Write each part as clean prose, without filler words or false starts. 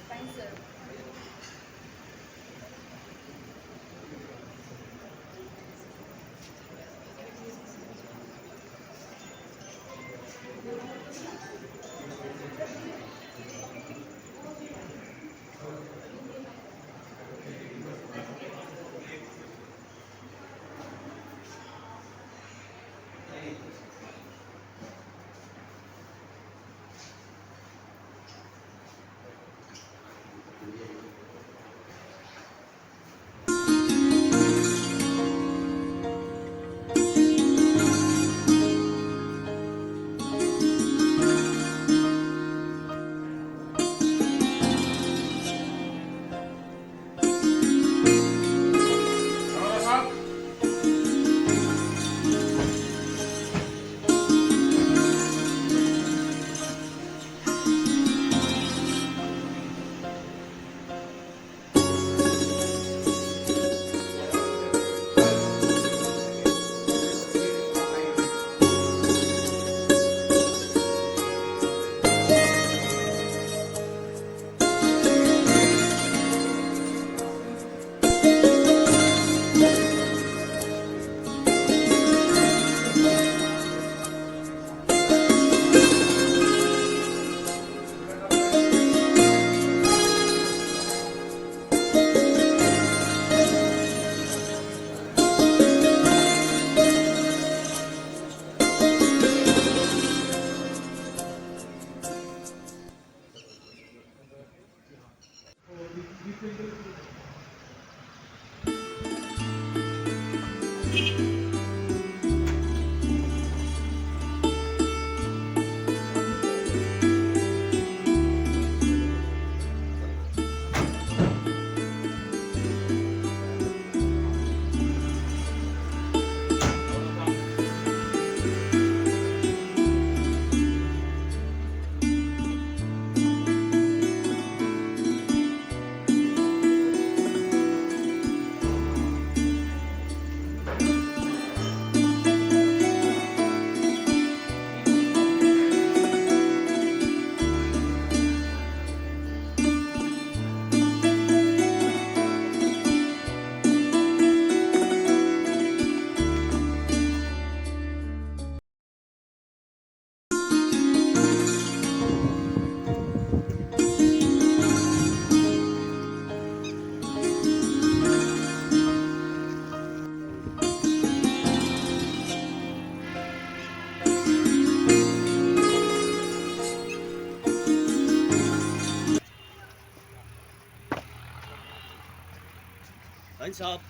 Fine, sir. Hands up.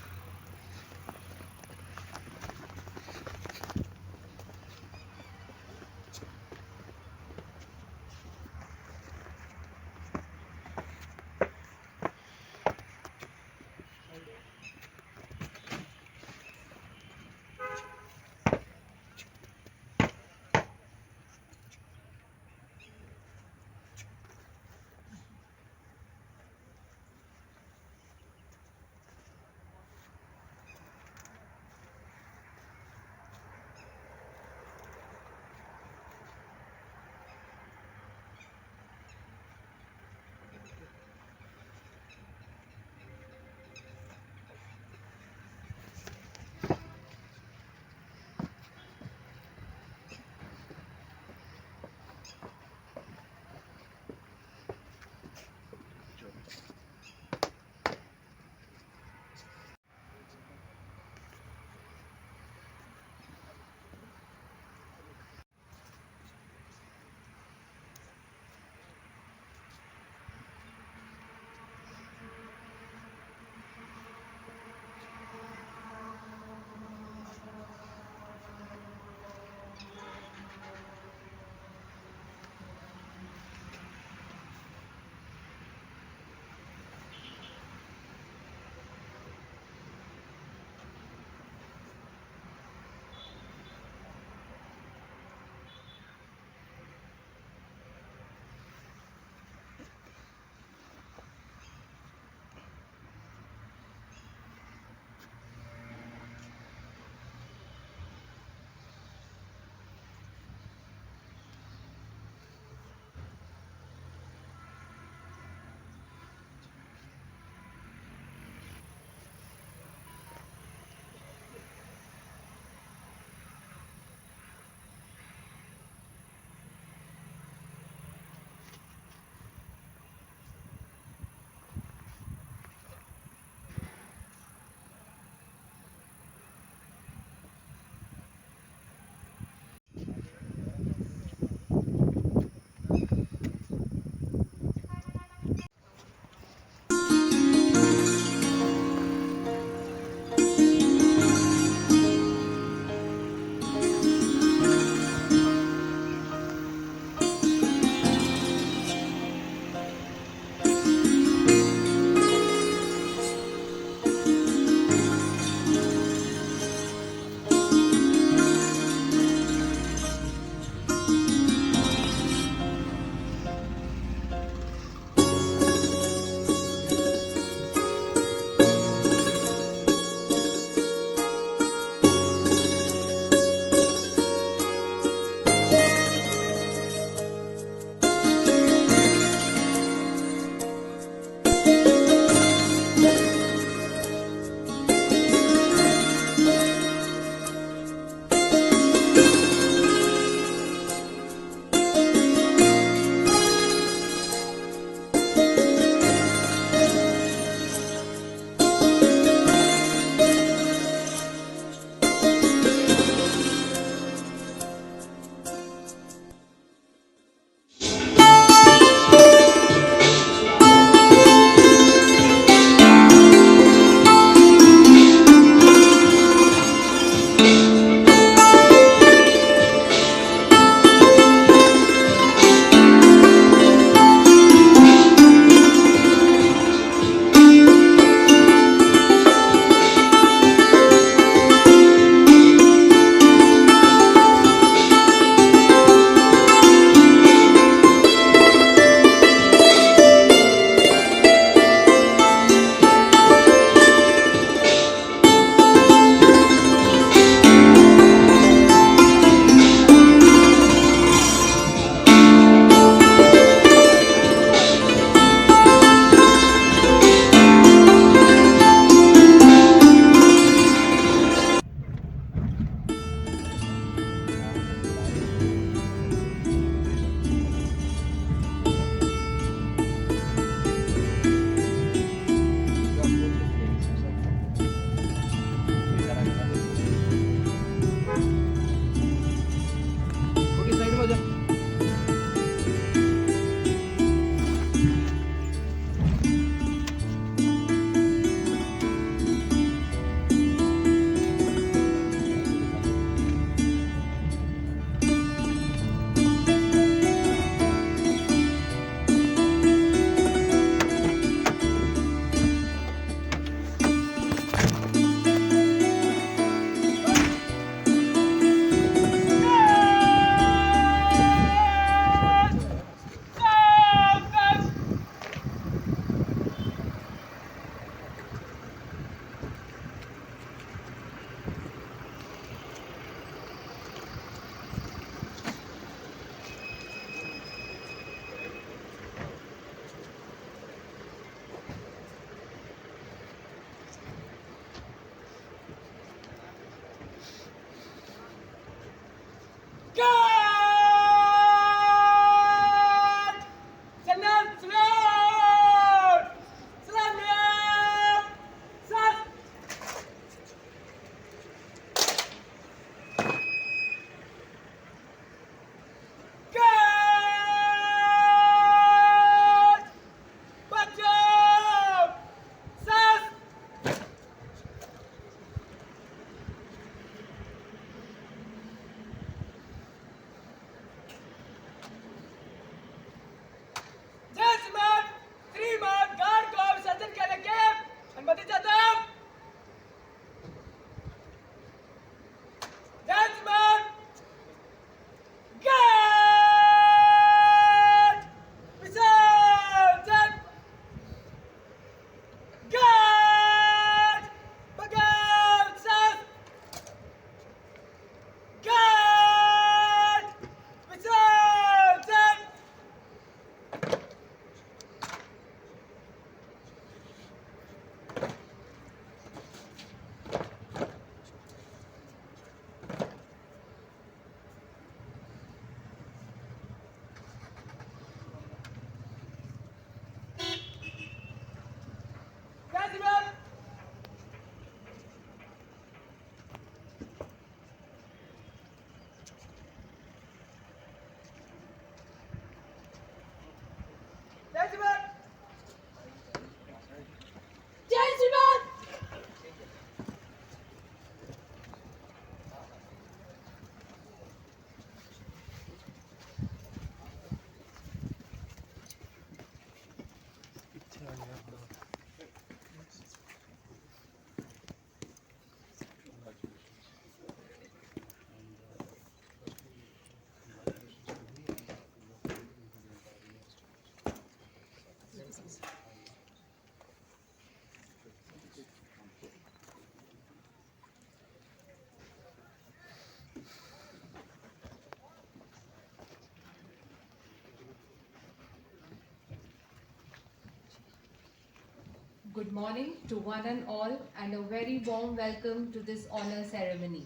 Good morning to one and all, and a very warm welcome to this honor ceremony.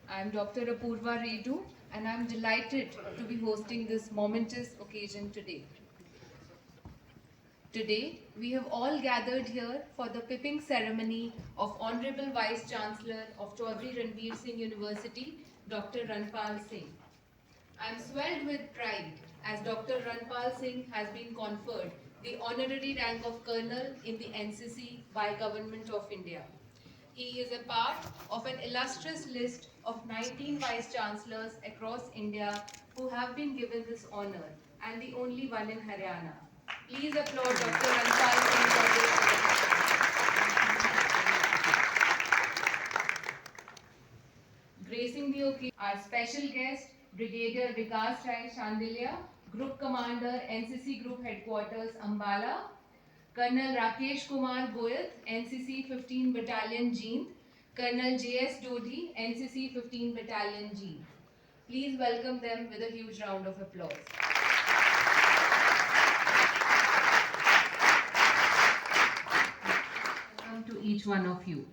I am Dr. Apurva Redu, and I am delighted to be hosting this momentous occasion today. Today, we have all gathered here for the pipping ceremony of Honorable Vice Chancellor of Chaudhry Ranveer Singh University, Dr. Ranpal Singh. I am swelled with pride as Dr. Ranpal Singh has been conferred the honorary rank of Colonel in the NCC by Government of India. He is a part of an illustrious list of 19 Vice Chancellors across India who have been given this honor, and the only one in Haryana. Please applaud Dr. Ranpal Singh for this. Gracing the occasion, our special guest, Brigadier Vikas Rai Shandilya, Group Commander, NCC Group Headquarters, Ambala, Colonel Rakesh Kumar Goyal, NCC 15 Battalion Jeend, Colonel J.S. Dodhi, NCC 15 Battalion Jeend. Please welcome them with a huge round of applause. Welcome to each one of you.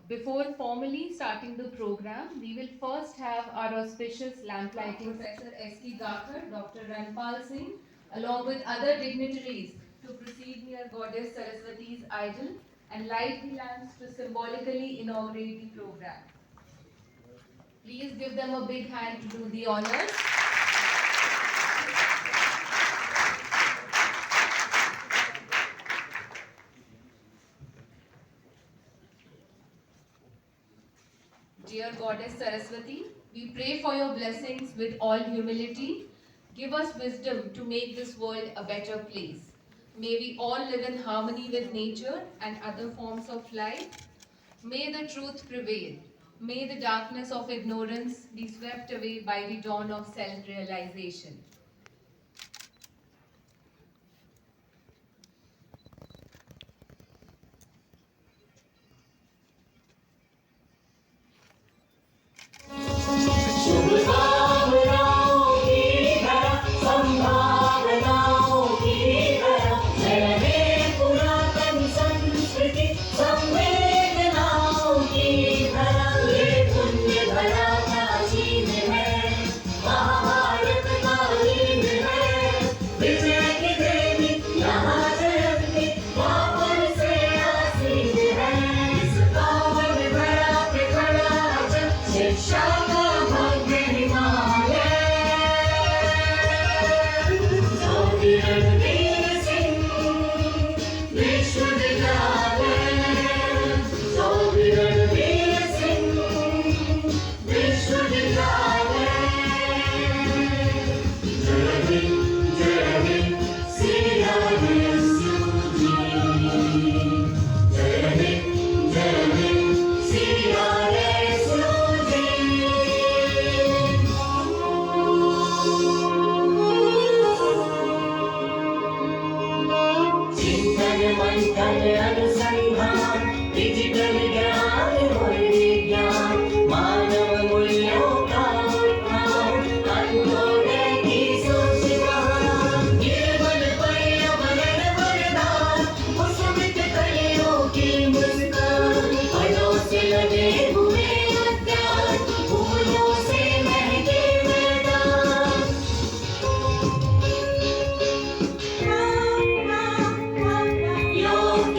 Before formally starting the program, we will first have our auspicious lamp lighting Professor S.K. Gakhar, Dr. Ranpal Singh, along with other dignitaries to proceed near Goddess Saraswati's idol and light the lamps to symbolically inaugurate the program. Please give them a big hand to do the honors. Dear Goddess Saraswati, we pray for your blessings with all humility. Give us wisdom to make this world a better place. May we all live in harmony with nature and other forms of life. May the truth prevail. May the darkness of ignorance be swept away by the dawn of self-realization. Yo,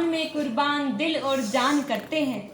में कुर्बान दिल और जान करते हैं।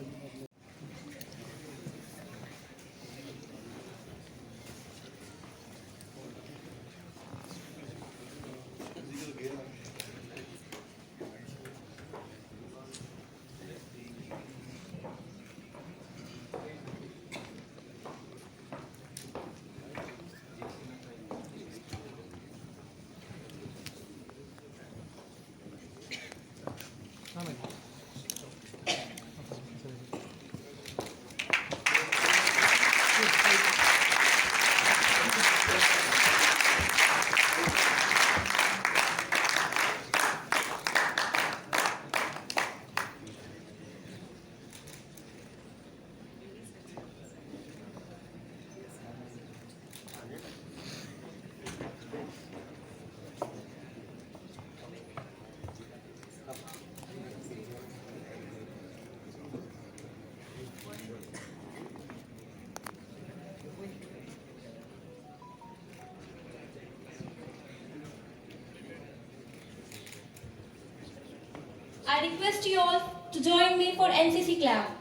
I request you all to join me for NCC clap.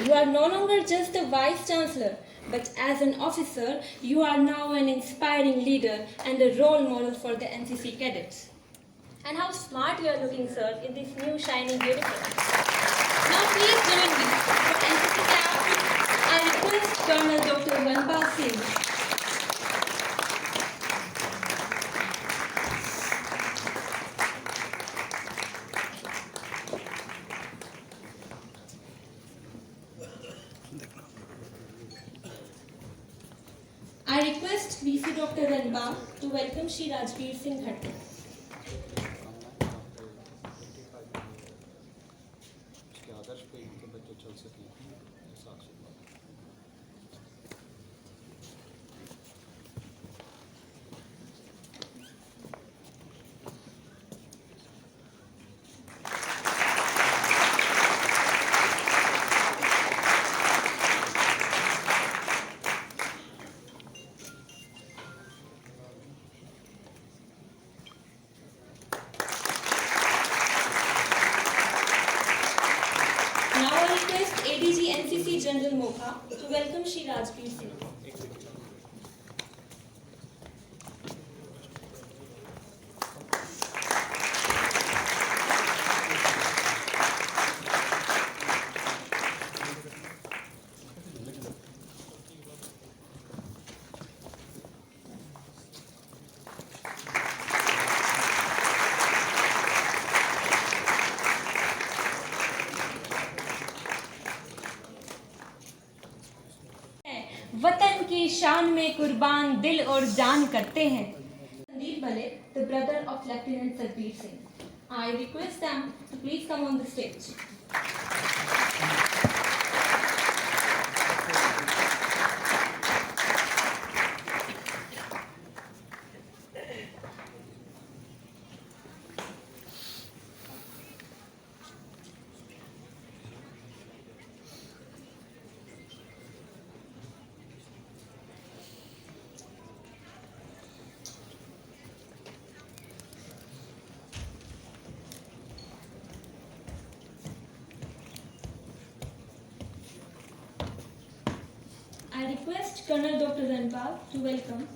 You are no longer just a Vice Chancellor, but as an officer, you are now an inspiring leader and a role model for the NCC cadets. And how smart you are looking, sir, in this new shining uniform. Now please join me for NCC clap. I request Colonel Dr. Ranpal Singh. I request VC Dr. Ranba to welcome Shri Rajveer Singh Khattar. Now I request ADG NCC General Mokha to welcome Shri Rajveer Singh. वतन की शान में कुर्बान दिल और जान करते हैं। Sandeep Bale, the brother of Lieutenant Sarbir Singh. I request them to please come on the stage. I request Colonel Dr. Ranpal to welcome.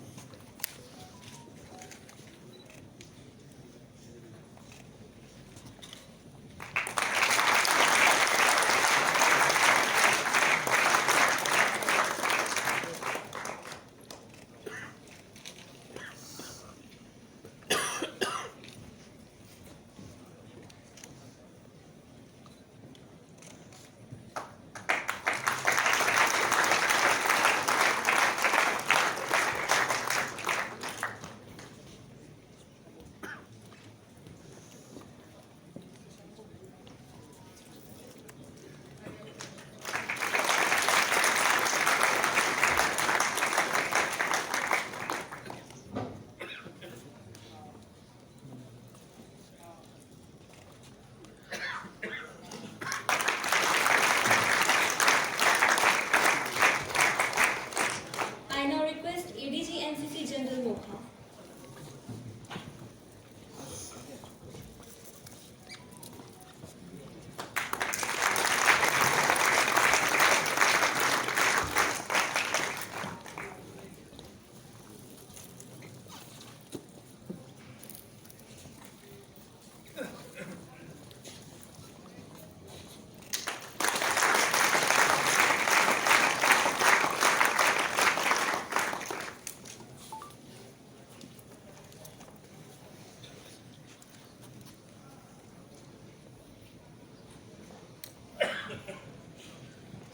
Yodha.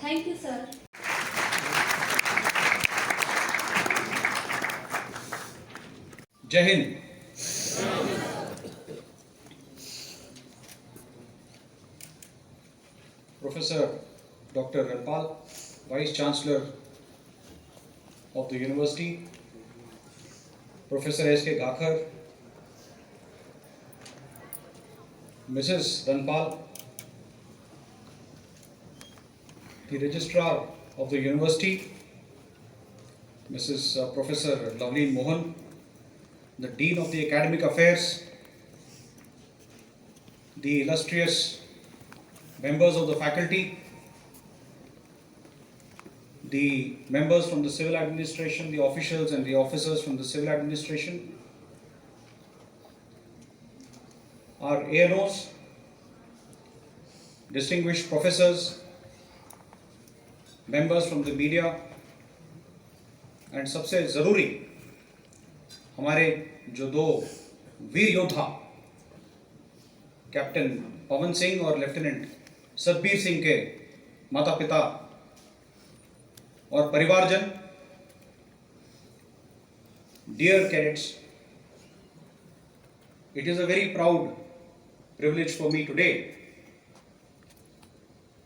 Thank you, sir. जय Hind. Professor Dr. Ranpal, Vice Chancellor of the University, Professor S.K. Gakhar, Mrs. Ranpal, the Registrar of the University, Mrs. Professor Loveleen Mohan, the Dean of the Academic Affairs, the illustrious members of the faculty, the members from the civil administration, the officials and the officers from the civil administration, our ANOs, distinguished professors, members from the media, and सबसे ज़रूरी हमारे जो दो वीर योद्धा captain Pawan Singh और lieutenant Satbir Singh के माता पिता और परिवारजन, dear cadets, it is a very proud privilege for me today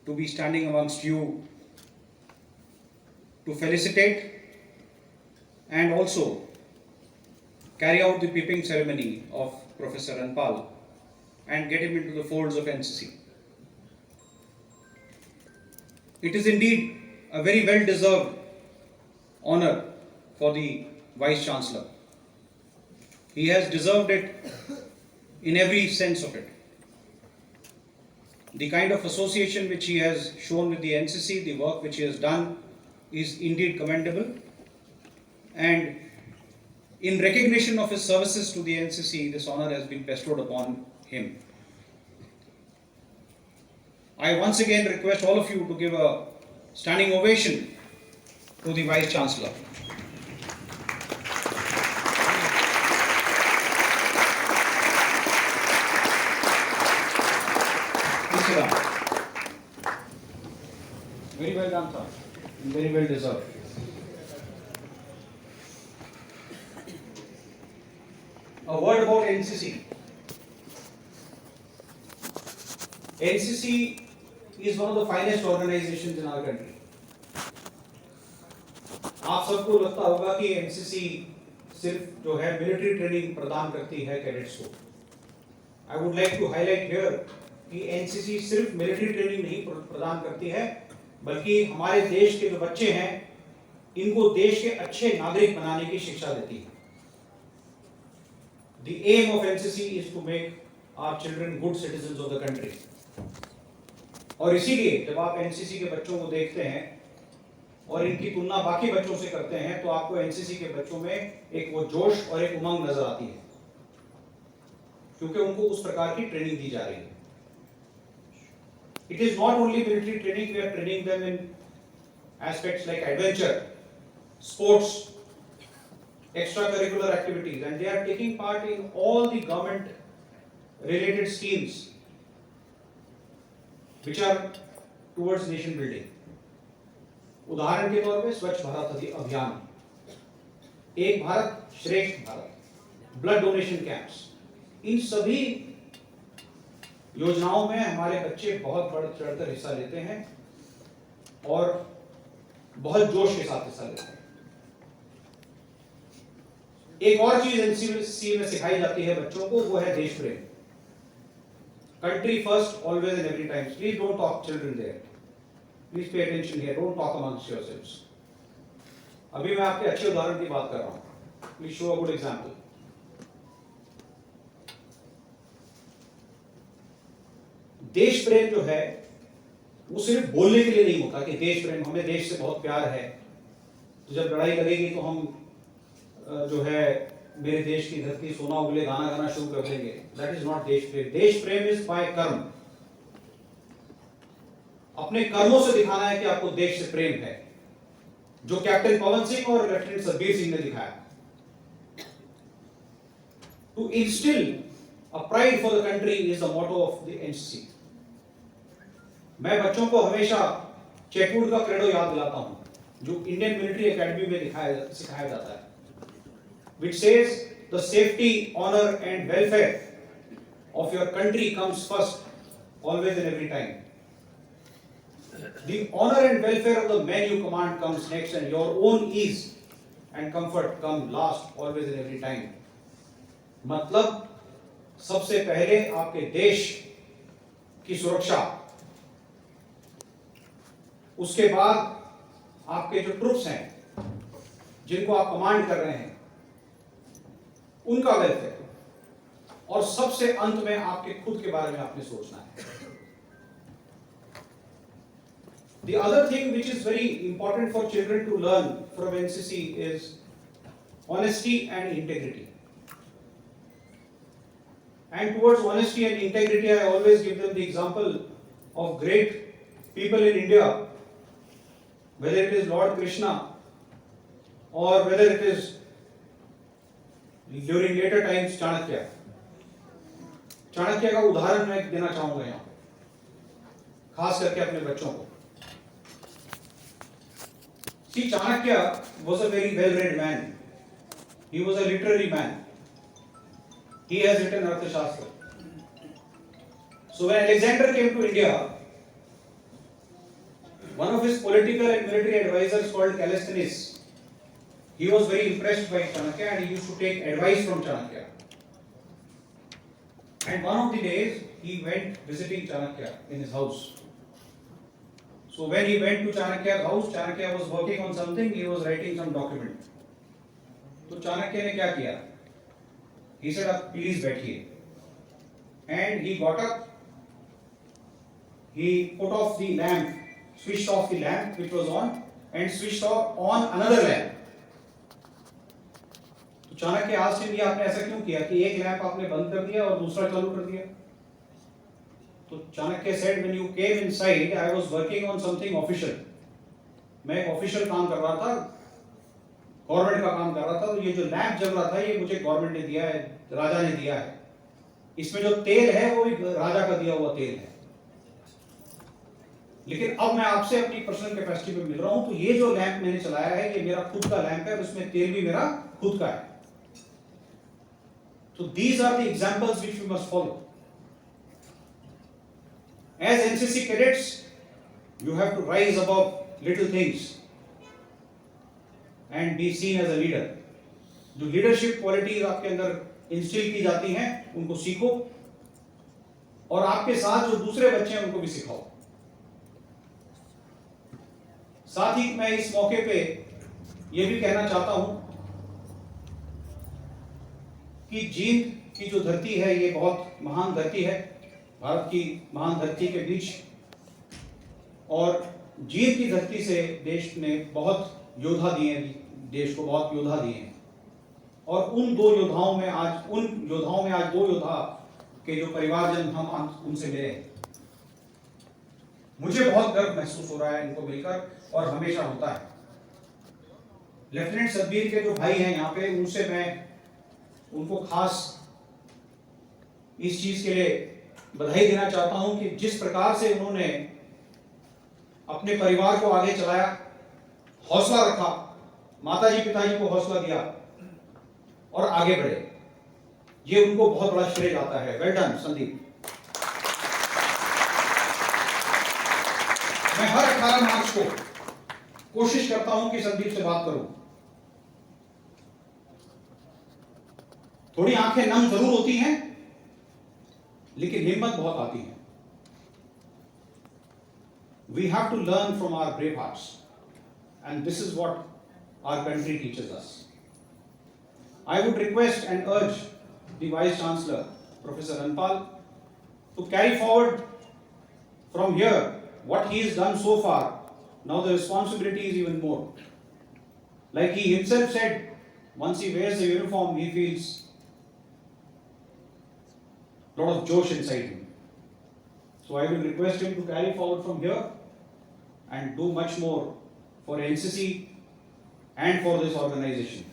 to be standing amongst you to felicitate and also carry out the peeping ceremony of Professor Ranpal and get him into the folds of NCC. It is indeed a very well-deserved honor for the Vice Chancellor. He has deserved it in every sense of it. The kind of association which he has shown with the NCC, the work which he has done, is indeed commendable. And in recognition of his services to the NCC, this honor has been bestowed upon him. I once again request all of you to give a standing ovation to the Vice Chancellor. Please sit down. Very well done, sir. Very well deserved. A word about NCC. NCC is one of the finest organizations in our country. आप सबको लगता होगा कि NCC सिर्फ जो है military training प्रदान करती है कैडेट्स को. I would like to highlight here कि एनसीसी सिर्फ मिलिट्री ट्रेनिंग नहीं प्रदान करती है, बल्कि हमारे देश के जो बच्चे हैं इनको देश के अच्छे नागरिक बनाने की शिक्षा देती है. The aim of NCC is to make our children good citizens of the country. और इसीलिए जब आप एनसीसी के बच्चों को देखते हैं और इनकी तुलना बाकी बच्चों से करते हैं तो आपको एनसीसी के बच्चों में एक वो जोश और एक उमंग नजर आती है, क्योंकि उनको उस प्रकार की ट्रेनिंग दी जा रही है. It is not only military training, we are training them in aspects like adventure, sports, extracurricular activities, and they are taking part in all the government related schemes which are towards nation building. उदाहरण के तौर पे स्वच्छ भारत अभियान, एक भारत श्रेष्ठ Bharat, blood donation camps, इन सभी योजनाओं में हमारे बच्चे बहुत बढ़ चढ़कर हिस्सा लेते हैं और बहुत जोश के साथ हिस्सा लेते हैं. एक और चीज एनसीसी में सिखाई जाती है बच्चों को, वो है देश प्रेम. Country first always and every time. Please don't talk children there. Please pay attention here. Don't talk amongst yourselves. अभी मैं आपके अच्छे उदाहरण की बात कर रहा हूं. Please show a good example. देश प्रेम जो है वो सिर्फ बोलने के लिए नहीं होता कि देश प्रेम, हमें देश से बहुत प्यार है, तो जब लड़ाई लगेगी तो हम जो है मेरे देश की धरती सोना उगले गाना गाना शुरू कर देंगे. दैट इज नॉट देश प्रेम. देश प्रेम इज बाय कर्म. अपने कर्मों से दिखाना है कि आपको देश से प्रेम है, जो कैप्टन पवन सिंह और लेफ्टिनेंट सतबीर सिंह ने दिखाया. To instil a pride for the country is the motto of the NCC. मैं बच्चों को हमेशा चेकवुड का क्रेडो याद दिलाता हूं, जो इंडियन मिलिट्री एकेडमी में सिखाया जाता है, which says the safety, honor and welfare of your country comes first, always and every time. The honor and welfare of the men you command comes next, and your own ease and comfort come last, always and every time. मतलब सबसे पहले आपके देश की सुरक्षा, उसके बाद आपके जो ट्रूप्स हैं जिनको आप कमांड कर रहे हैं उनका वेलफेयर, और सबसे अंत में आपके खुद के बारे में आपने सोचना है. The other thing which is very important for children to learn from NCC is honesty and integrity. And towards honesty and integrity, I always give them the example of great people in India, whether it is Lord Krishna or whether it is during later times Chanakya. Chanakya का उदाहरण मैं देना चाहूंगा यहाँ, खास करके अपने बच्चों को. See, Chanakya was a very well-read man. He was a literary man. He has written Arthashastra. So when Alexander came to India, one of his political and military advisors called Callisthenes, he was very impressed by Chanakya and he used to take advice from Chanakya. And one of the days he went visiting Chanakya in his house. So when he went to Chanakya's house, Chanakya was working on something, he was writing some document. तो चाणक्य ने क्या किया? He said, "आप please बैठिए." And he got up, he put off the lamp, switched off the lamp which was on and switched on another lamp. तो Chanakya asked him, आपने ऐसा क्यों किया कि एक लैंप आपने बंद कर दिया और दूसरा चालू कर दिया? तो Chanakya said, when you came inside, I was working on something official. मैं एक ऑफिशियल काम कर रहा था, गवर्नमेंट का काम कर रहा था. तो ये जो लैंप जल रहा था ये मुझे गवर्नमेंट ने दिया है, राजा ने दिया है. इसमें जो तेल है वो भी राजा का दिया हुआ तेल है. लेकिन अब मैं आपसे अपनी पर्सनल कैपेसिटी पे मिल रहा हूं, तो ये जो लैंप मैंने चलाया है ये मेरा खुद का लैंप है, उसमें तेल भी मेरा खुद का है. So these are the examples which we must follow. As NCC cadets, you have to rise above little things and be seen as a leader. जो लीडरशिप क्वालिटीज आपके अंदर इंस्टिल की जाती हैं उनको सीखो, और आपके साथ जो दूसरे बच्चे हैं उनको भी सिखाओ. साथ ही मैं इस मौके पे ये भी कहना चाहता हूं कि जींद की जो धरती है ये बहुत महान धरती है, भारत की महान धरती के बीच, और जींद की धरती से देश ने बहुत योद्धा दिए हैं, देश को बहुत योद्धा दिए हैं. और उन योद्धाओं में आज दो योद्धा के जो परिवारजन हम उनसे मिले. मुझे बहुत गर्व महसूस हो रहा है इनको मिलकर, और हमेशा होता है. लेफ्टिनेंट सतबीर के जो भाई हैं यहाँ पे, उनसे मैं उनको खास इस चीज के लिए बधाई देना चाहता हूं कि जिस प्रकार से उन्होंने अपने परिवार को आगे चलाया, हौसला रखा, माताजी पिताजी को हौसला दिया और आगे बढ़े. ये उनको बहुत बड़ा श्रेय जाता है. Well done Sandeep. मैं हर 18 मार्च को कोशिश करता हूं कि संदीप से बात करूं. थोड़ी आंखें नम जरूर होती हैं लेकिन हिम्मत बहुत आती है. We have to learn from our brave hearts, and this is what our country teaches us. I would request and urge the Vice Chancellor, Professor Ranpal, to carry forward from here what he has done so far. Now the responsibility is even more. Like he himself said, once he wears the uniform, he feels a lot of josh inside him. So I will request him to carry forward from here and do much more for NCC and for this organization.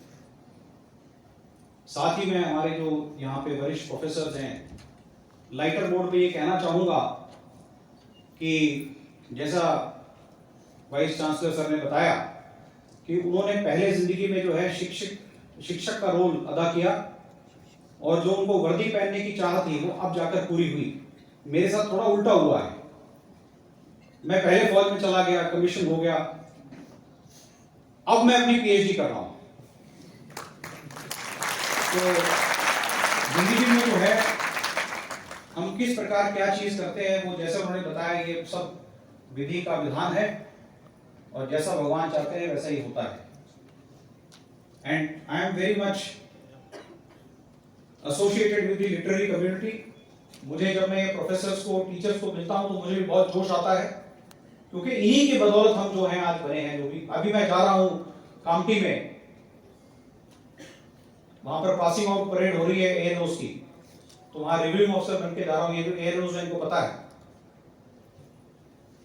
साथ ही मैं हमारे जो यहाँ पे वरिष्ठ professors हैं, lighter board पे ये कहना चाहूँगा कि जैसा वाइस चांसलर सर ने बताया कि उन्होंने पहले जिंदगी में जो है शिक्षक का रोल अदा किया और जो उनको वर्दी पहनने की चाह थी वो अब जाकर पूरी हुई। मेरे साथ थोड़ा उल्टा हुआ है। मैं पहले फौज में चला गया, कमीशन हो गया, अब मैं अपनी पीएचडी कर रहा हूं। तो जिंदगी में जो है हम किस प्रकार क्या चीज करते हैं वो जैसे उन्होंने बताया ये सब विधि का विधान है और जैसा भगवान चाहते हैं वैसा ही होता है। And I am very much associated with the literary community. मुझे जब मैं प्रोफेसर्स को टीचर्स को मिलता हूं तो मुझे भी बहुत जोश आता है क्योंकि इन्हीं की बदौलत हम जो हैं आज बने हैं जो भी। अभी मैं जा रहा हूं कामठी में, वहां पर पासिंग आउट परेड हो रही है एएनओस की, तो वहां रिव्यूइंग ऑफिसर बनके जा रहा हूं। ये जो एएनओस है इनको पता है,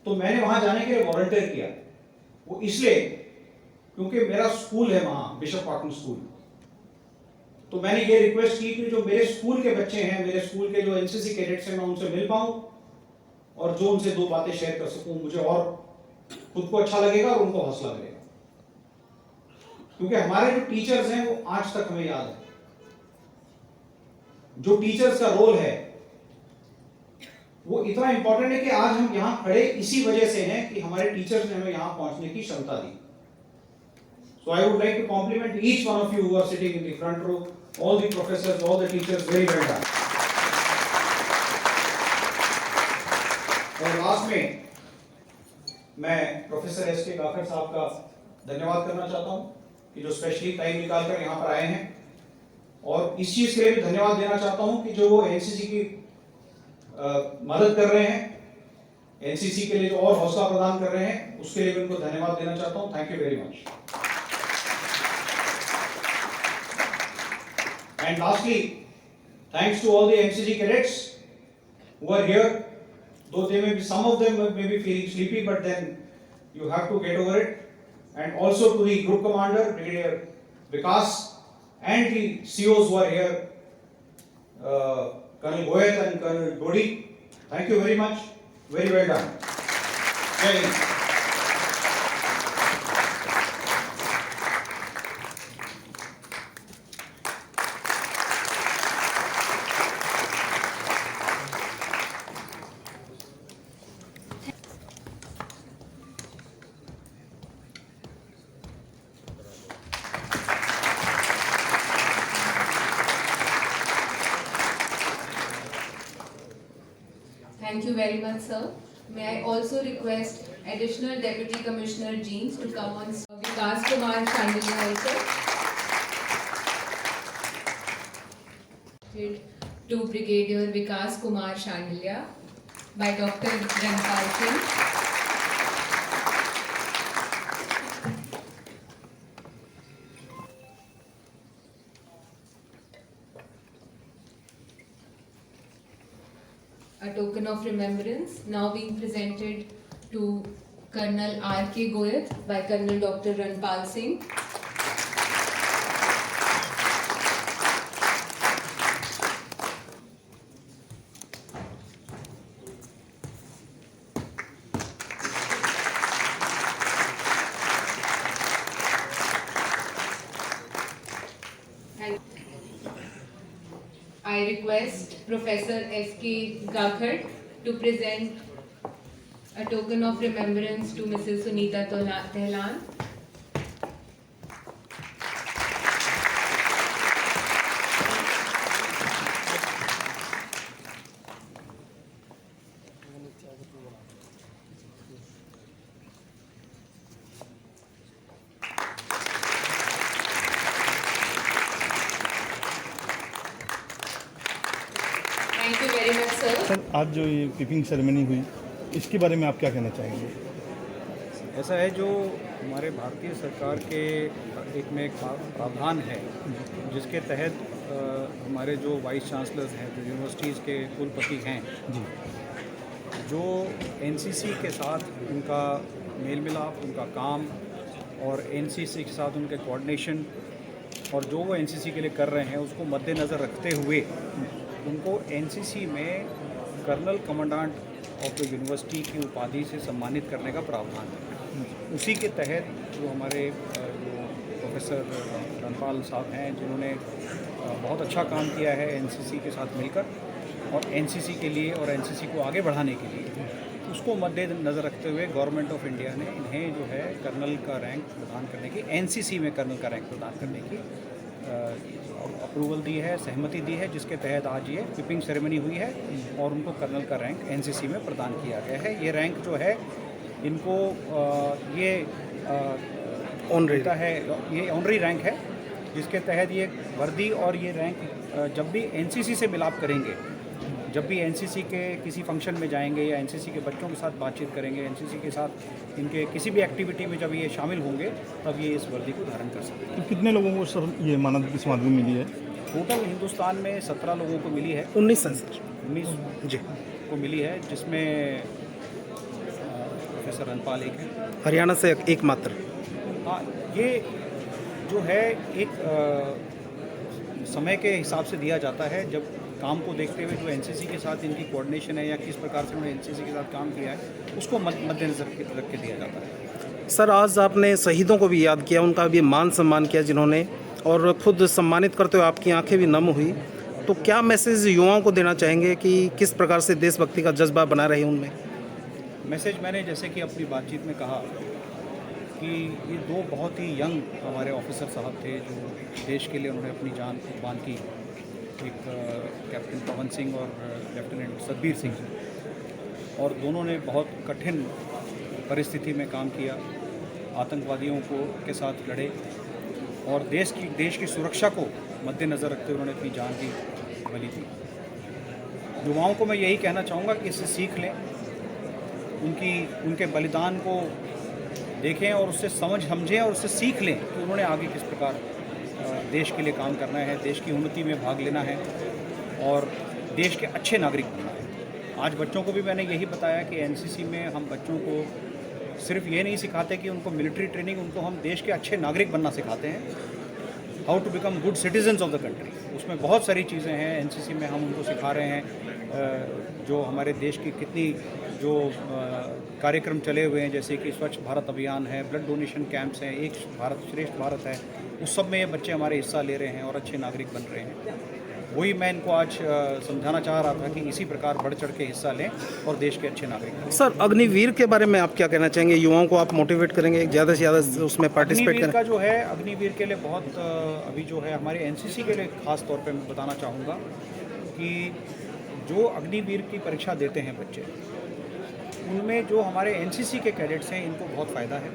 तो मैंने वहां जाने के लिए वॉलंटियर किया। वो इसलिए क्योंकि मेरा स्कूल है वहां, बिशप पाटन स्कूल। तो मैंने ये रिक्वेस्ट की कि जो मेरे स्कूल के बच्चे हैं, मेरे स्कूल के जो एनसीसी कैडेट्स हैं, मैं उनसे मिल पाऊं और जो उनसे दो बातें शेयर कर सकूं, मुझे और खुद को अच्छा लगेगा और उनको हौसला मिलेगा। क्योंकि हमारे जो टीचर्स हैं वो आज तक हमें याद है। जो टीचर्स का रोल है वो इतना इंपॉर्टेंट है कि आज हम यहां खड़े इसी वजह से हैं कि हमारे टीचर्स ने हमें यहां पहुंचने की क्षमता दी। So I would like to compliment each one of you who are sitting in the front row, all the professors, all the teachers, very well done. और लास्ट में मैं प्रोफेसर एस.के. गाखड़ साहब का धन्यवाद करना चाहता हूं कि जो स्पेशली टाइम निकालकर यहाँ पर आए हैं, और इस चीज के लिए भी धन्यवाद देना चाहता हूं कि जो वो एनसीसी की मदद कर रहे हैं, एनसीसी के लिए जो और हौसला प्रदान कर रहे हैं, उसके लिए भी उनको धन्यवाद देना चाहता हूं। Thank you very much. And lastly, thanks to all the NCC cadets who are here. Though they may be, some of them may be feeling sleepy, but then you have to get over it. And also to the group commander, Brigadier Vikas, and the COs who are here, Colonel Goyat and Colonel Dodi. Thank you very much. Very well done. Jai Hind. Thank you very much, sir. May I also request additional Deputy Commissioner Jeans to come on. Vikas Kumar Shandilya also. To Brigadier Vikas Kumar Shandilya by Dr. Ranpal Singh. A token of remembrance now being presented to Colonel R.K. Goyat by Colonel Dr. Ranpal Singh. I request Professor S.K. Gakhar to present a token of remembrance to Mrs. Sunita Tehlan. Sir आज जो ये peeping ceremony हुई इसके बारे में आप क्या कहना चाहेंगे? ऐसा है, जो हमारे भारतीय सरकार के एक में एक प्रावधान है जिसके तहत हमारे जो वाइस चांसलर्स हैं, जो यूनिवर्सिटीज़ के कुलपति हैं जी, जो एनसीसी के साथ उनका मेल मिलाप, उनका काम और एनसीसी के साथ उनके कोऑर्डिनेशन और जो वो एनसीसी के लिए कर रहे हैं उसको मद्देनज़र रखते हुए उनको एनसीसी में colonel commandant of the university की उपाधि से सम्मानित करने का प्रावधान है। उसी के तहत जो हमारे जो प्रोफेसर रणपाल साहब हैं, जिन्होंने बहुत अच्छा काम किया है एनसीसी के साथ मिलकर और एनसीसी के लिए और एनसीसी को आगे बढ़ाने के लिए, उसको मद्देनज़र रखते हुए गवर्नमेंट ऑफ इंडिया ने इन्हें जो है कर्नल का रैंक प्रदान करने की, एनसीसी में कर्नल का रैंक प्रदान करने की अप्रूवल दी है, सहमति दी है, जिसके तहत आज ये पिपिंग सेरेमनी हुई है और उनको कर्नल का रैंक एनसीसी में प्रदान किया गया है। ये रैंक जो है इनको ये ऑनरी है, ये ऑनरी रैंक है, जिसके तहत ये वर्दी और ये रैंक जब भी एनसीसी से मिलाप करेंगे, जब भी एनसीसी के किसी फंक्शन में जाएंगे या एनसीसी के बच्चों के साथ बातचीत करेंगे, एनसीसी के साथ इनके किसी भी एक्टिविटी में जब ये शामिल होंगे तब ये इस वर्दी को धारण कर सकते हैं। तो कितने लोगों को सर ये मानद की समाधि मिली है? टोटल हिंदुस्तान में 17 लोगों को मिली है। 19 सर 19 जी, को मिली है, जिसमें प्रोफेसर रणपाल एक है। हरियाणा से एकमात्र। हाँ, ये जो है एक समय के हिसाब से दिया जाता है, जब काम को देखते हुए जो एनसीसी के साथ इनकी कोऑर्डिनेशन है या किस प्रकार से उन्होंने एनसीसी के साथ काम किया है उसको मद्देनजर रख के दिया जाता है। सर आज आपने शहीदों को भी याद किया, उनका भी मान सम्मान किया जिन्होंने, और खुद सम्मानित करते हुए आपकी आंखें भी नम हुई, तो क्या मैसेज युवाओं को देना चाहेंगे कि किस प्रकार से देशभक्ति का जज्बा बना रहे उनमें? मैसेज मैंने जैसे कि अपनी बातचीत में कहा कि ये दो बहुत ही यंग हमारे ऑफिसर साहब थे जो देश के लिए उन्होंने अपनी जान कुर्बान की, एक कैप्टन पवन सिंह और लेफ्टिनेंट सतबीर सिंह, और दोनों ने बहुत कठिन परिस्थिति में काम किया, आतंकवादियों को के साथ लड़े और देश की सुरक्षा को मद्देनज़र रखते हुए उन्होंने अपनी जान की बलि दी। युवाओं को मैं यही कहना चाहूँगा कि इससे सीख लें, उनके बलिदान को देखें और उससे समझें और उससे सीख लें कि उन्होंने आगे किस प्रकार देश के लिए काम करना है, देश की उन्नति में भाग लेना है और देश के अच्छे नागरिक बनना है। आज बच्चों को भी मैंने यही बताया कि एनसीसी में हम बच्चों को सिर्फ ये नहीं सिखाते कि उनको मिलिट्री ट्रेनिंग, उनको हम देश के अच्छे नागरिक बनना सिखाते हैं, how to become good citizens of the country. उसमें बहुत सारी चीज़ें हैं एनसीसी में, हम उनको सिखा रहे हैं जो हमारे देश की कितनी जो कार्यक्रम चले हुए हैं, जैसे कि स्वच्छ भारत अभियान है, ब्लड डोनेशन कैंप्स हैं, एक भारत श्रेष्ठ भारत है, उस सब में ये बच्चे हमारे हिस्सा ले रहे हैं और अच्छे नागरिक बन रहे हैं। वही मैं इनको आज समझाना चाह रहा था कि इसी प्रकार बढ़ चढ़ के हिस्सा लें और देश के अच्छे नागरिक बनें। सर अग्निवीर के बारे में आप क्या कहना चाहेंगे? युवाओं को आप मोटिवेट करेंगे ज़्यादा से ज़्यादा उसमें पार्टिसिपेट अग्निवीर करें? का जो है, अग्निवीर के लिए बहुत अभी जो है हमारे एनसीसी के लिए ख़ास तौर पे मैं बताना चाहूँगा कि जो अग्निवीर की परीक्षा देते हैं बच्चे, उनमें जो हमारे एनसीसी के कैडेट्स हैं इनको बहुत फ़ायदा है।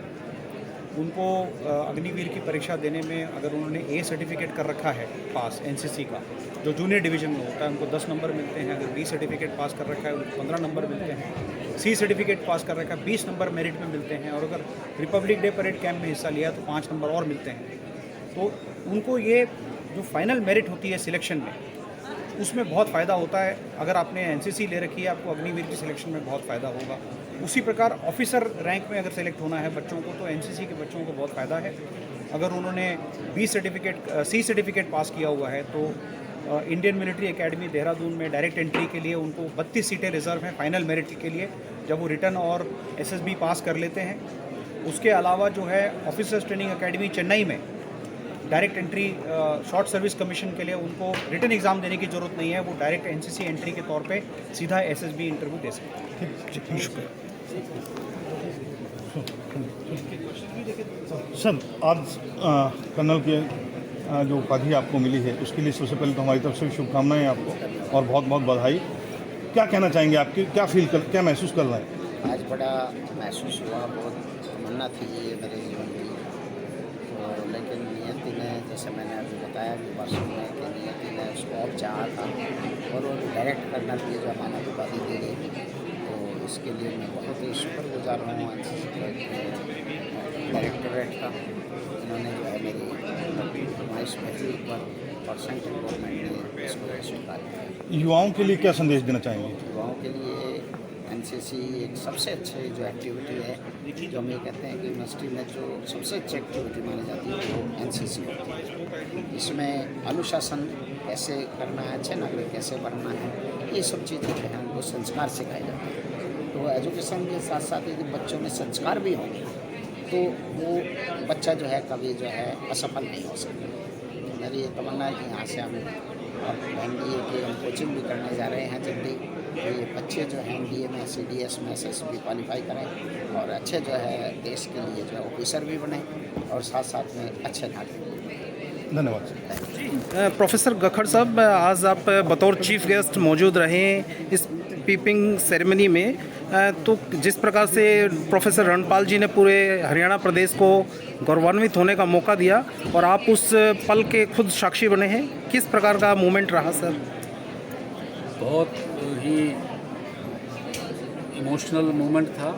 उनको अग्निवीर की परीक्षा देने में अगर उन्होंने ए सर्टिफिकेट कर रखा है पास एनसीसी का, जो जूनियर डिवीज़न में होता है, उनको 10 नंबर मिलते हैं। अगर बी सर्टिफिकेट पास कर रखा है उनको 15 नंबर मिलते हैं। सी सर्टिफिकेट पास कर रखा है 20 नंबर मेरिट में मिलते हैं, और अगर रिपब्लिक डे परेड कैंप में हिस्सा लिया तो 5 नंबर और मिलते हैं। तो उनको ये जो फाइनल मेरिट होती है सिलेक्शन में, उसमें बहुत फ़ायदा होता है। अगर आपने एनसीसी ले रखी है, आपको अग्निवीर की सिलेक्शन में बहुत फ़ायदा होगा। उसी प्रकार ऑफिसर रैंक में अगर सेलेक्ट होना है बच्चों को, तो एनसीसी के बच्चों को बहुत फ़ायदा है। अगर उन्होंने सी सर्टिफिकेट पास किया हुआ है तो इंडियन मिलिट्री एकेडमी देहरादून में डायरेक्ट एंट्री के लिए उनको 32 सीटें रिजर्व हैं फाइनल मेरिट के लिए, जब वो रिटर्न और एसएसबी पास कर लेते हैं। उसके अलावा जो है ऑफिसर्स ट्रेनिंग एकेडमी चेन्नई में direct entry short service commission के लिए उनको रिटर्न एग्ज़ाम देने की ज़रूरत नहीं है, वो डायरेक्ट एनसीसी एंट्री के तौर पे सीधा एसएसबी इंटरव्यू दे सकते हैं। शुक्रिया। सर आज कर्नल के जो उपाधि आपको मिली है उसके लिए सबसे पहले तो हमारी तरफ से शुभकामनाएं आपको और बहुत बहुत बधाई। क्या कहना चाहेंगे, आपकी क्या महसूस कर रहे हैं? आज बड़ा महसूस हुआ, बहुत तमन्ना थी ये मेरे जीवन में, तो लेकिन नियति ने जैसे मैंने अभी बताया कि सुनने के लिए कि मैं उसको और चाहा था और वो डायरेक्ट करने के लिए जो मानव उपाधि दी गई, तो इसके लिए मैं बहुत ही शुक्रगुजार हूँ डायरेक्टोरेट का। इन्होंने जो है मेरी फरमाइश भेजी पर % गवर्नमेंट ने इसको स्वीकार किया। युवाओं के लिए क्या संदेश देना चाहेंगे? युवाओं के लिए एनसीसी एक सबसे अच्छी जो एक्टिविटी है, जो हम ये कहते हैं कि यूनिवर्सिटी में जो सबसे अच्छी एक्टिविटी मानी जाती है वो एनसीसी होती है। इसमें अनुशासन कैसे करना है, अच्छे नागरिक कैसे बनना है, ये सब चीज़ें जो है उनको संस्कार सिखाए जाते हैं। तो एजुकेशन के साथ साथ यदि बच्चों में संस्कार भी होंगे तो वो बच्चा जो है कभी जो है असफल नहीं हो सकता। मेरी ये तमन्ना है कि यहाँ से हम NDA की हम कोचिंग भी करने जा रहे हैं जल्दी, तो ये बच्चे जो हैं NDA में CDS में SSB क्वालिफाई करें और अच्छे जो है देश के लिए जो है ऑफिसर भी बने और साथ साथ में अच्छे नागरिक। धन्यवाद। प्रोफेसर गखड़ साहब, आज आप बतौर चीफ गेस्ट मौजूद रहे इस पीपिंग सेरेमनी में, तो जिस प्रकार से प्रोफेसर रणपाल जी ने पूरे हरियाणा प्रदेश को गौरवान्वित होने का मौका दिया और आप उस पल के खुद साक्षी बने हैं, किस प्रकार का मूवमेंट रहा सर? बहुत ही इमोशनल मोमेंट था,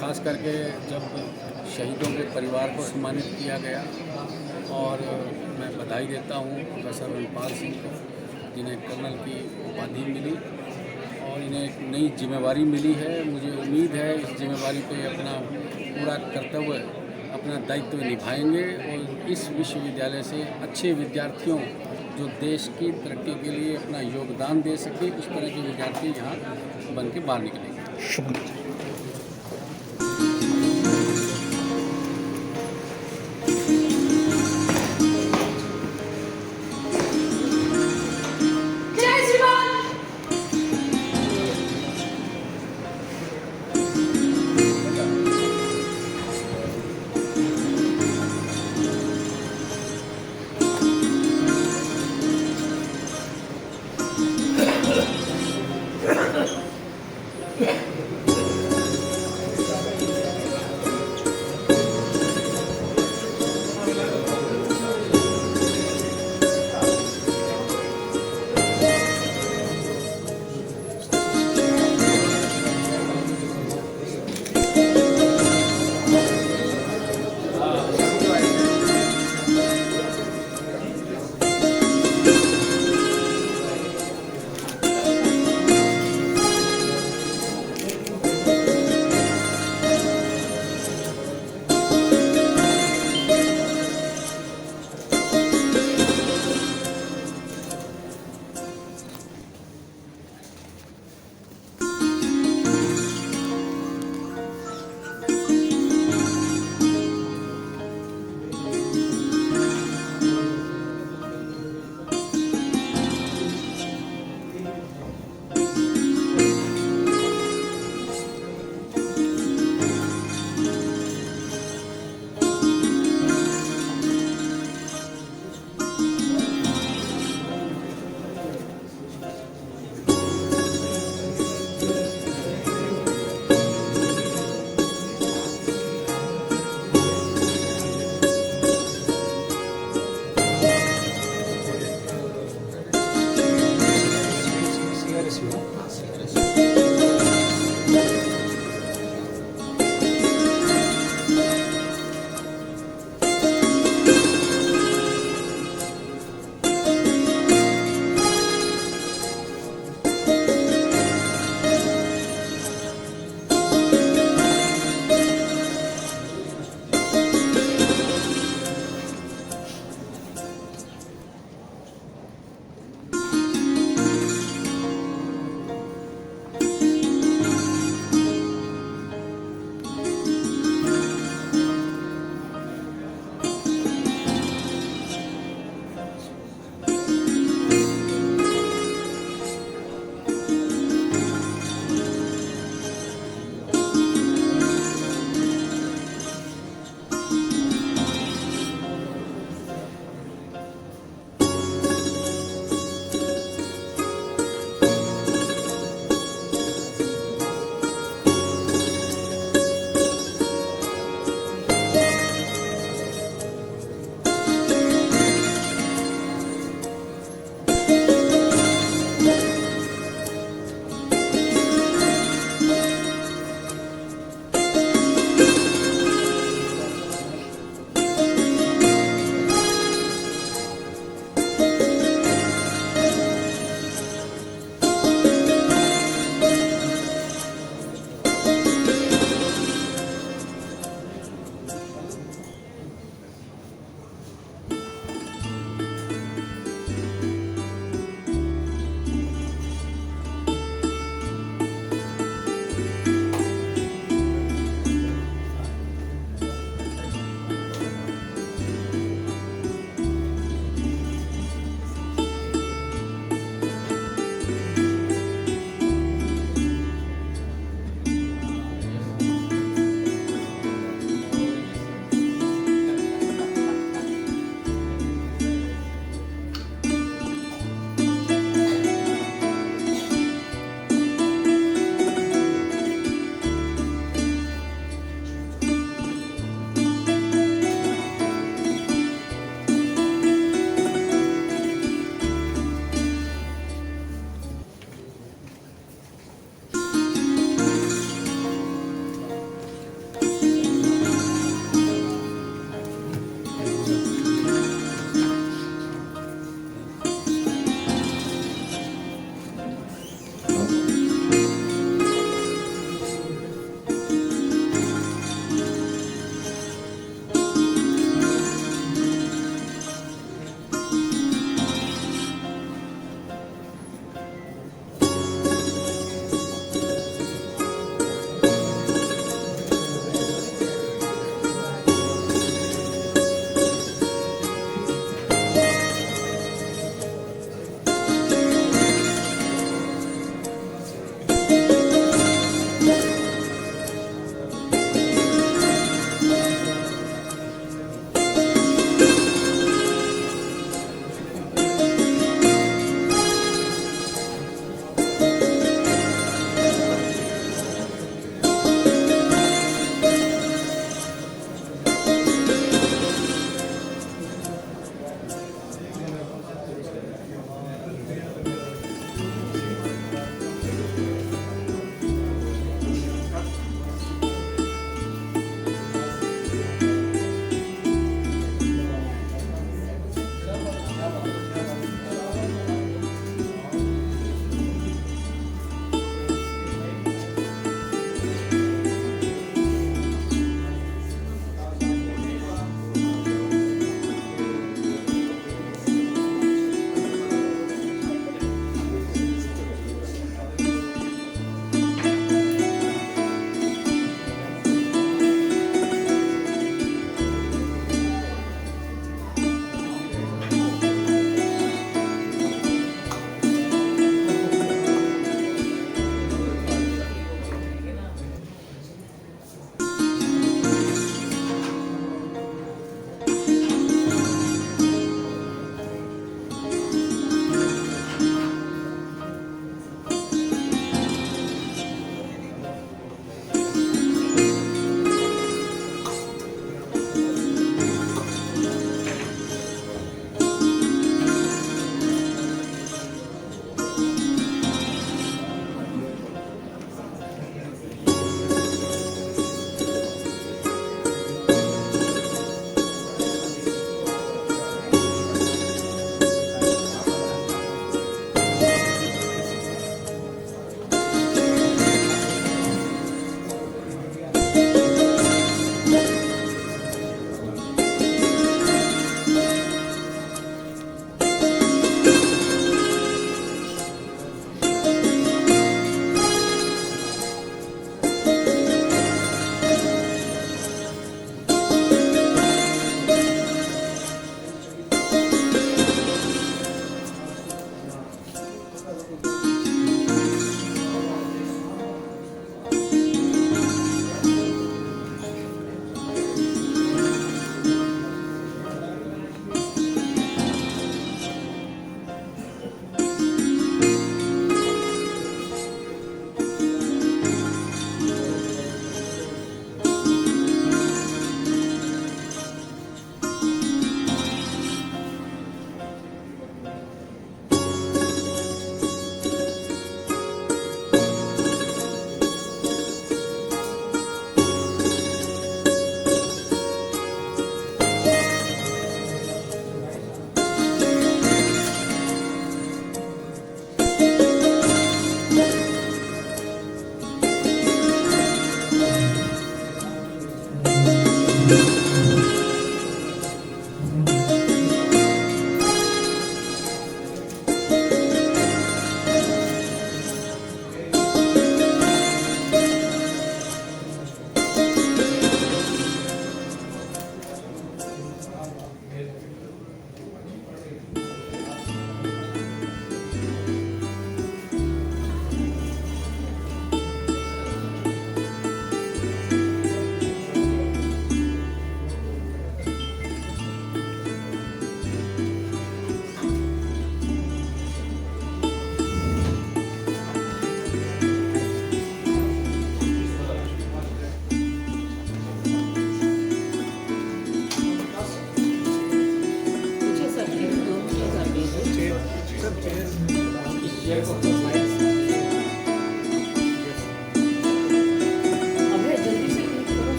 खास करके जब शहीदों के परिवार को सम्मानित किया गया। और मैं बधाई देता हूँ प्रोफेसर रणपाल सिंह को, जिन्हें कर्नल की उपाधि मिली और इन्हें एक नई जिम्मेवारी मिली है। मुझे उम्मीद है इस जिम्मेवारी पे अपना पूरा कर्तव्य, अपना दायित्व निभाएंगे और इस विश्वविद्यालय से अच्छे विद्यार्थियों जो देश की तरक्की के लिए अपना योगदान दे सके, उस तरह के विद्यार्थी यहाँ बन के बाहर निकलेंगे। शुक्रिया।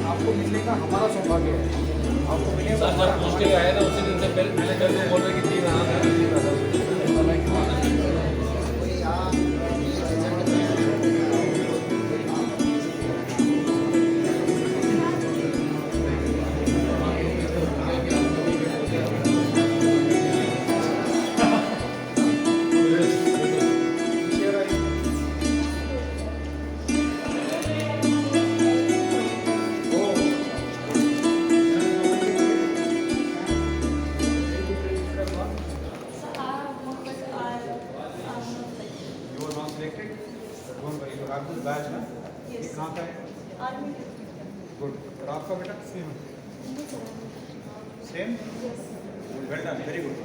आपको मिलने का हमारा सौभाग्य है। आपको मिले सर जब पूछ के आए ना उसी दिन से पहले कल तो बोल रहे कि 3 बैच ना कहाँ का है? गुड। और आपका बेटा? Same? Well done, very good.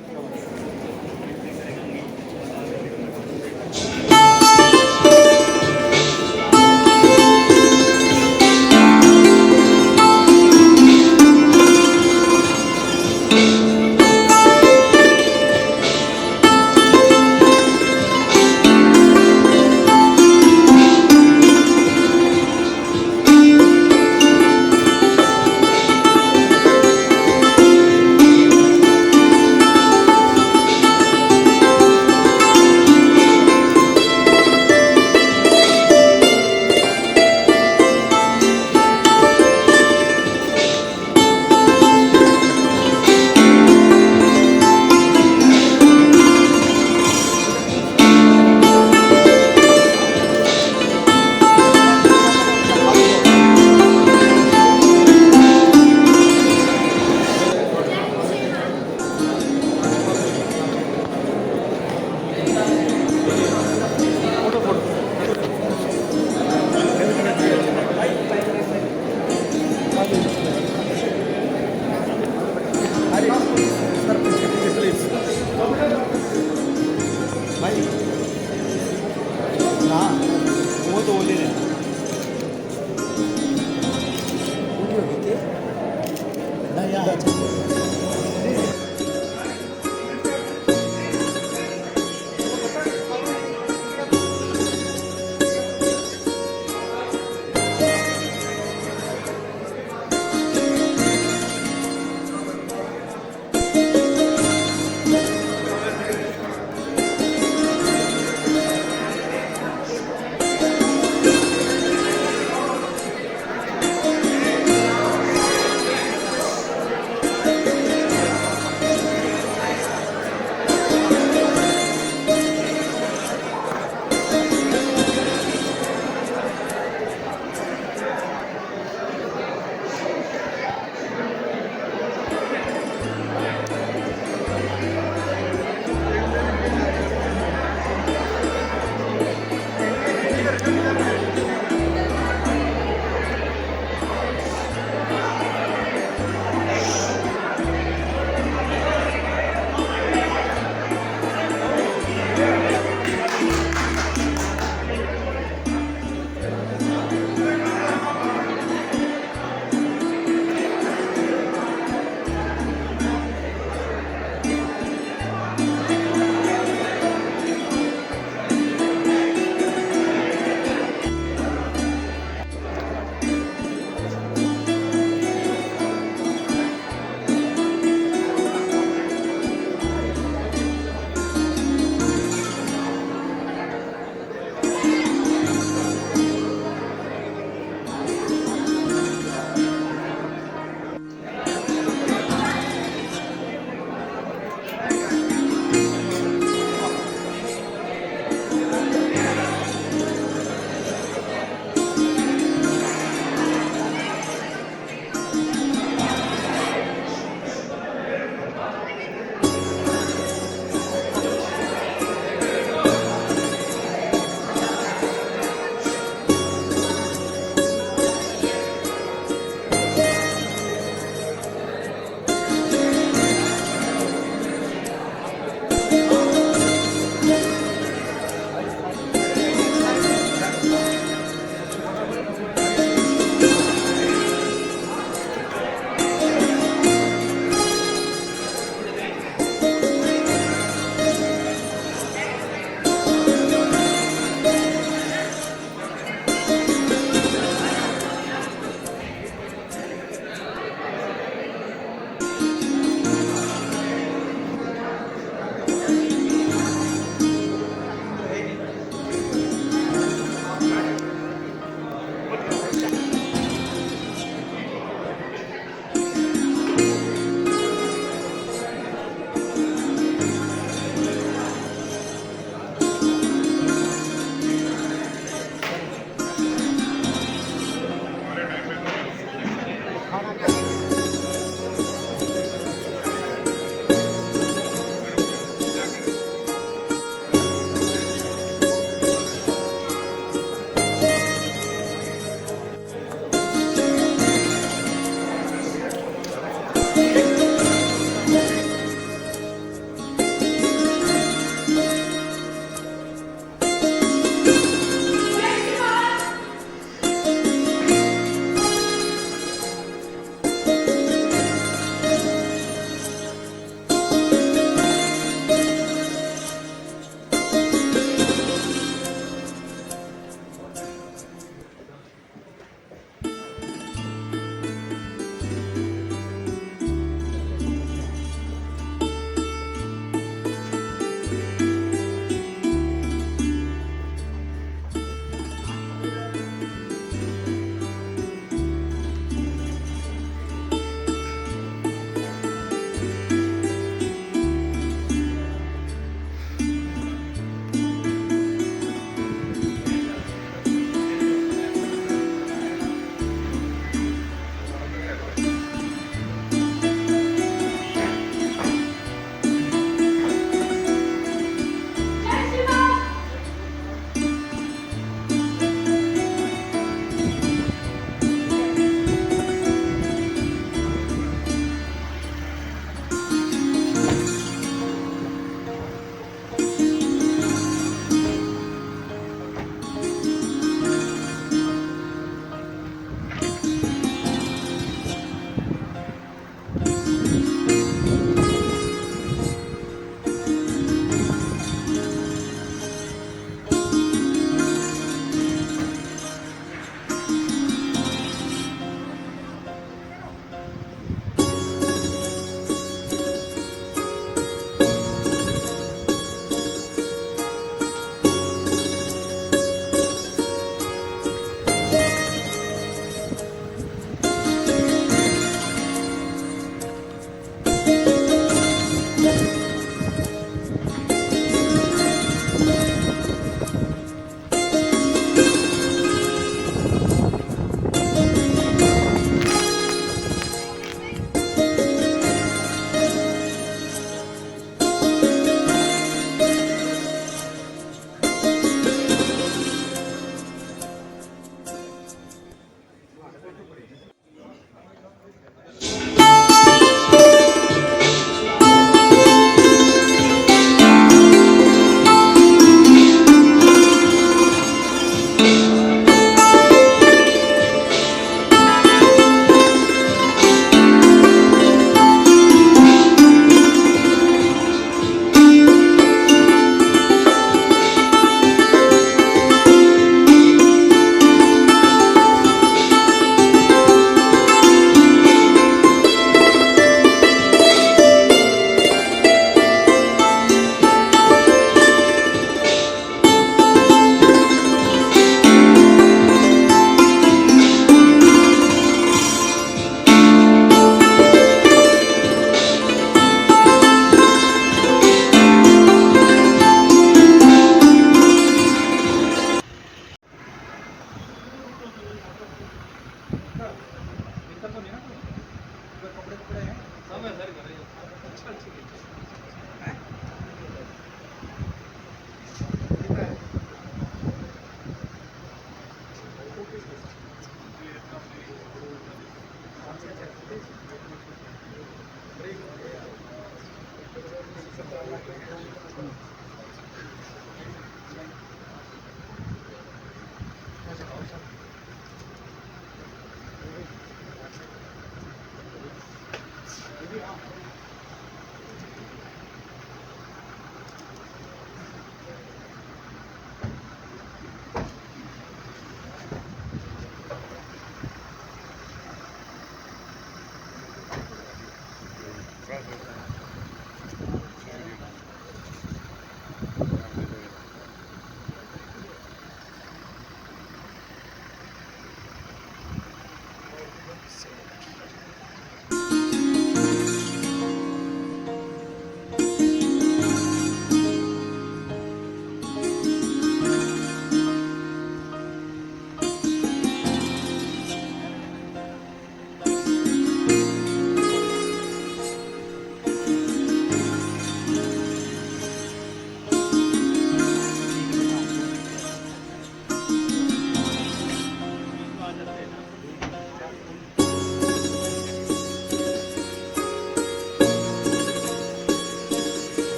Gracias.